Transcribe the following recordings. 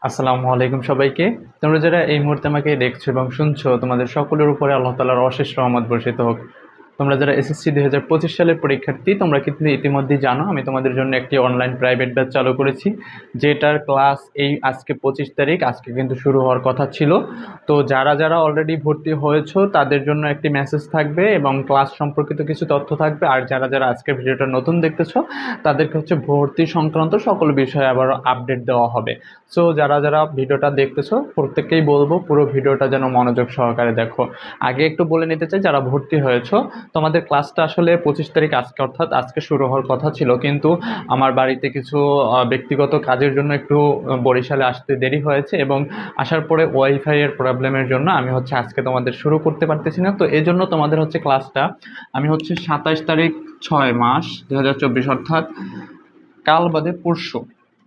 আসসালামু আলাইকুম সবাইকে। তোমরা যারা এই মুহূর্তে আমাকে দেখছো এবং শুনছো, তোমাদের সকলের উপরে আল্লাহ তাআলার অশেষ রহমত বর্ষিত হোক। তোমরা যারা এসএসসি 2025 সালের পরীক্ষার্থী, তোমরা কিন্তু ইতিমধ্যেই জানো আমি তোমাদের জন্য একটি অনলাইন প্রাইভেট ব্যাচ চালু করেছি, যেটার ক্লাস এই আজকে 25 তারিখ, আজকে কিন্তু শুরু হওয়ার কথা ছিল। তো যারা যারা অলরেডি ভর্তি হয়েছো তাদের জন্য একটি মেসেজ থাকবে এবং ক্লাস সম্পর্কিত কিছু তথ্য থাকবে। আর যারা যারা আজকের ভিডিওটা নতুন দেখতেছো তাদেরকে হচ্ছে ভর্তি সংক্রান্ত সকল বিষয়ে আবার আপডেট দেওয়া হবে। সো যারা যারা ভিডিওটা দেখতেছো প্রত্যেককেই বলবো পুরো ভিডিওটা যেন মনোযোগ সহকারে দেখো। আগে একটু বলে নিতে চাই, যারা ভর্তি হয়েছো তোমাদের ক্লাসটা আসলে 25 তারিখ আজকে, অর্থাৎ আজকে শুরু হওয়ার কথা ছিল, কিন্তু আমার বাড়িতে কিছু ব্যক্তিগত কাজের জন্য একটু বরিশালে আসতে দেরি হয়েছে এবং আসার পরে ওয়াইফাই এর প্রবলেমের জন্য আমি হচ্ছে আজকে তোমাদের শুরু করতে পারতেছি না। তো এই জন্য তোমাদের হচ্ছে ক্লাসটা আমি হচ্ছে 27 তারিখ 6 মাস 2024, অর্থাৎ কাল বাদে পরশু,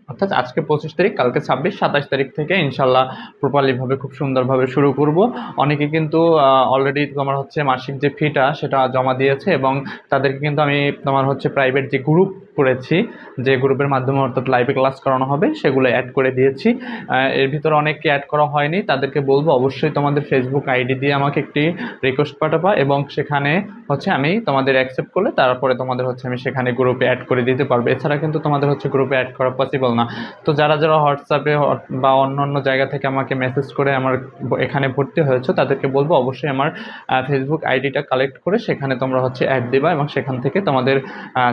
অর্থাৎ আজকে 25 তারিখ, কালকে 26, 27 তারিখ থেকে ইনশাল্লাহ প্রপারলিভাবে খুব সুন্দরভাবে শুরু করব। অনেকে কিন্তু অলরেডি তোমার হচ্ছে মাসিক যে ফিটা সেটা জমা দিয়েছে এবং তাদেরকে কিন্তু আমি তোমার হচ্ছে প্রাইভেট যে গ্রুপ করেছি, যে গ্রুপের মাধ্যমে অর্থাৎ লাইভে ক্লাস করানো হবে, সেগুলো অ্যাড করে দিয়েছি। এর ভিতরে অনেককে অ্যাড করা হয়নি, তাদেরকে বলবো অবশ্যই তোমাদের ফেসবুক আইডি দিয়ে আমাকে একটি রিকোয়েস্ট পাঠাবা এবং সেখানে হচ্ছে আমি তোমাদের অ্যাকসেপ্ট করলে তারপরে তোমাদের হচ্ছে আমি সেখানে গ্রুপে অ্যাড করে দিতে পারবো। এছাড়া কিন্তু তোমাদের হচ্ছে গ্রুপে অ্যাড করা পসিবল না। তো যারা যারা হোয়াটসঅ্যাপে বা অন্য অন্য জায়গা থেকে আমাকে মেসেজ করে আমার এখানে ভর্তি হয়েছে তাদেরকে বলবো অবশ্যই আমার ফেসবুক আইডিটা কালেক্ট করে সেখানে তোমরা হচ্ছে অ্যাড দিবা এবং সেখান থেকে তোমাদের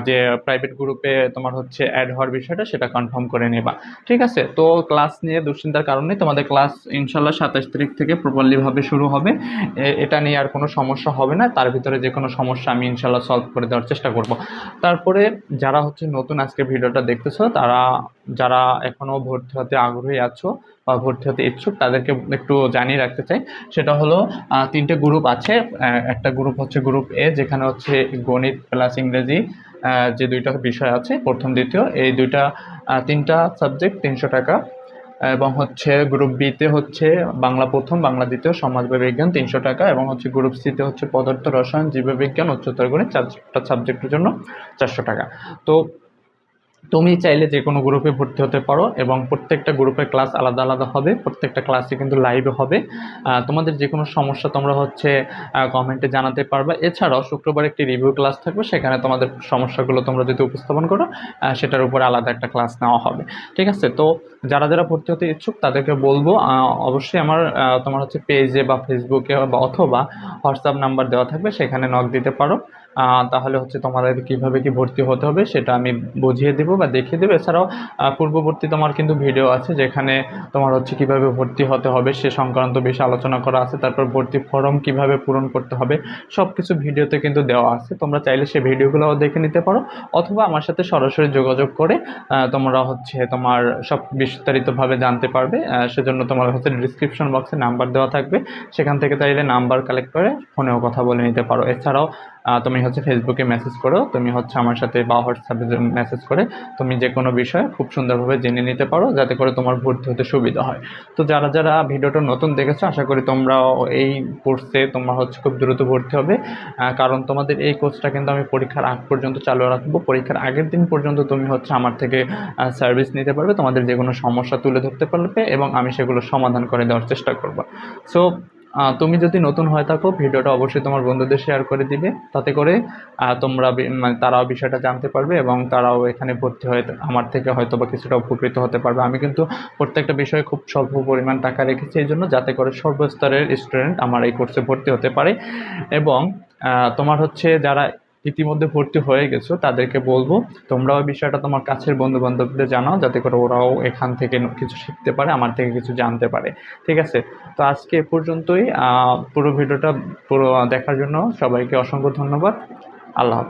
যে প্রাইভেট গ্রুপে তোমার হচ্ছে অ্যাড হওয়ার বিষয়টা সেটা কনফার্ম করে নেবা। ঠিক আছে? তো ক্লাস নিয়ে দুশ্চিন্তার কারণ নেই, তোমাদের ক্লাস ইনশাল্লাহ 27 তারিখ থেকে প্রপারলিভাবে শুরু হবে। এটা নিয়ে আর কোনো সমস্যা হবে না, তার ভিতরে যে কোনো সমস্যা আমি ইনশাল্লাহ সলভ করে দেওয়ার চেষ্টা করব। তারপরে যারা হচ্ছে নতুন আজকে ভিডিওটা দেখতেছো, তারা যারা এখনও ভর্তি হতে আগ্রহী আছো বা ভর্তি হতে ইচ্ছুক তাদেরকে একটু জানিয়ে রাখতে চাই। সেটা হলো 3টে গ্রুপ আছে। একটা গ্রুপ হচ্ছে গ্রুপ এ, যেখানে হচ্ছে গণিত প্লাস ইংরেজি যে 2টা বিষয় আছে, প্রথম দ্বিতীয়, এই 3টা সাবজেক্ট 300 টাকা। এবং হচ্ছে গ্রুপ বিতে হচ্ছে বাংলা প্রথম, বাংলা দ্বিতীয়, সমাজ বা বিজ্ঞান 300 টাকা। এবং হচ্ছে গ্রুপ সিতে হচ্ছে পদার্থ, রসায়ন, জীববিজ্ঞান, উচ্চতর গণিত 4টা সাবজেক্টের জন্য 400 টাকা। তো তুমি চাইলে যে কোনো গ্রুপে ভর্তি হতে পারো এবং প্রত্যেকটা গ্রুপের ক্লাস আলাদা আলাদা হবে, প্রত্যেকটা ক্লাসে কিন্তু লাইভে হবে। তোমাদের যে কোনো সমস্যা তোমরা হচ্ছে কমেন্টে জানাতে পারবে। এছাড়াও শুক্রবার একটি রিভিউ ক্লাস থাকবে, সেখানে তোমাদের সমস্যাগুলো তোমরা যদি উপস্থাপন করো সেটার উপর আলাদা একটা ক্লাস নেওয়া হবে। ঠিক আছে? তো যারা যারা ভর্তি হতে ইচ্ছুক তাদেরকে বলবো অবশ্যই আমার তোমার হচ্ছে পেজে বা ফেসবুকে বা অথবা হোয়াটসঅ্যাপ নাম্বার দেওয়া থাকবে, সেখানে নক দিতে পারো। তাহলে হচ্ছে তোমাদের কীভাবে কি ভর্তি হতে হবে সেটা আমি বুঝিয়ে দেবো বা দেখিয়ে দেবো। এছাড়াও পূর্ববর্তী তোমার কিন্তু ভিডিও আছে যেখানে তোমার হচ্ছে কীভাবে ভর্তি হতে হবে সে সংক্রান্ত বিষয়ে আলোচনা করা আছে। তারপর ভর্তি ফর্ম কীভাবে পূরণ করতে হবে সব কিছু ভিডিওতে কিন্তু দেওয়া আছে, তোমরা চাইলে সেই ভিডিওগুলোও দেখে নিতে পারো অথবা আমার সাথে সরাসরি যোগাযোগ করে তোমরা হচ্ছে তোমার সব বিস্তারিতভাবে জানতে পারবে। সেজন্য তোমার হচ্ছে ডিসক্রিপশন বক্সে নাম্বার দেওয়া থাকবে, সেখান থেকে চাইলে নাম্বার কালেক্ট করে ফোনেও কথা বলে নিতে পারো। এছাড়াও তুমি হচ্ছে ফেসবুকে মেসেজ করো, তুমি হচ্ছে আমার সাথে বা হোয়াটসঅ্যাপে মেসেজ করে তুমি যে কোনো বিষয় খুব সুন্দরভাবে জেনে নিতে পারো, যাতে করে তোমার ভর্তি হতে সুবিধা হয়। তো যারা যারা ভিডিওটা নতুন দেখেছো আশা করি তোমরাও এই কোর্সে তোমার হচ্ছে খুব দ্রুত ভর্তি হবে, কারণ তোমাদের এই কোর্সটা কিন্তু আমি পরীক্ষার আগ পর্যন্ত চালু রাখবো। পরীক্ষার আগের দিন পর্যন্ত তুমি হচ্ছে আমার থেকে সার্ভিস নিতে পারবে, তোমাদের যে কোনো সমস্যা তুলে ধরতে পারবে এবং আমি সেগুলো সমাধান করে দেওয়ার চেষ্টা করবো। সো তুমি যদি নতুন হয়ে থাকো ভিডিওটা অবশ্যই তোমার বন্ধুদের শেয়ার করে দিবে, তাতে করে তোমরা মানে তারাও বিষয়টা জানতে পারবে এবং তারাও এখানে ভর্তি হয়ে আমার থেকে হয়তো বা কিছুটা উপকৃত হতে পারবে। আমি কিন্তু প্রত্যেকটা বিষয়ে খুব স্বল্প পরিমাণ টাকা রেখেছি এই জন্য, যাতে করে সর্বস্তরের স্টুডেন্ট আমার এই কোর্সে ভর্তি হতে পারে। এবং তোমার হচ্ছে যারা ইতিমধ্যে ভর্তি হয়ে গেছো তাদেরকে বলবো তোমরাও বিষয়টা তোমার কাছের বন্ধু বান্ধবদের জানাও, যাতে করে ওরাও এখান থেকে কিছু শিখতে পারে, আমার থেকে কিছু জানতে পারে। ঠিক আছে? তো আজকে এ পর্যন্তই। পুরো ভিডিওটা পুরো দেখার জন্য সবাইকে অসংখ্য ধন্যবাদ। আল্লাহ হাফেজ।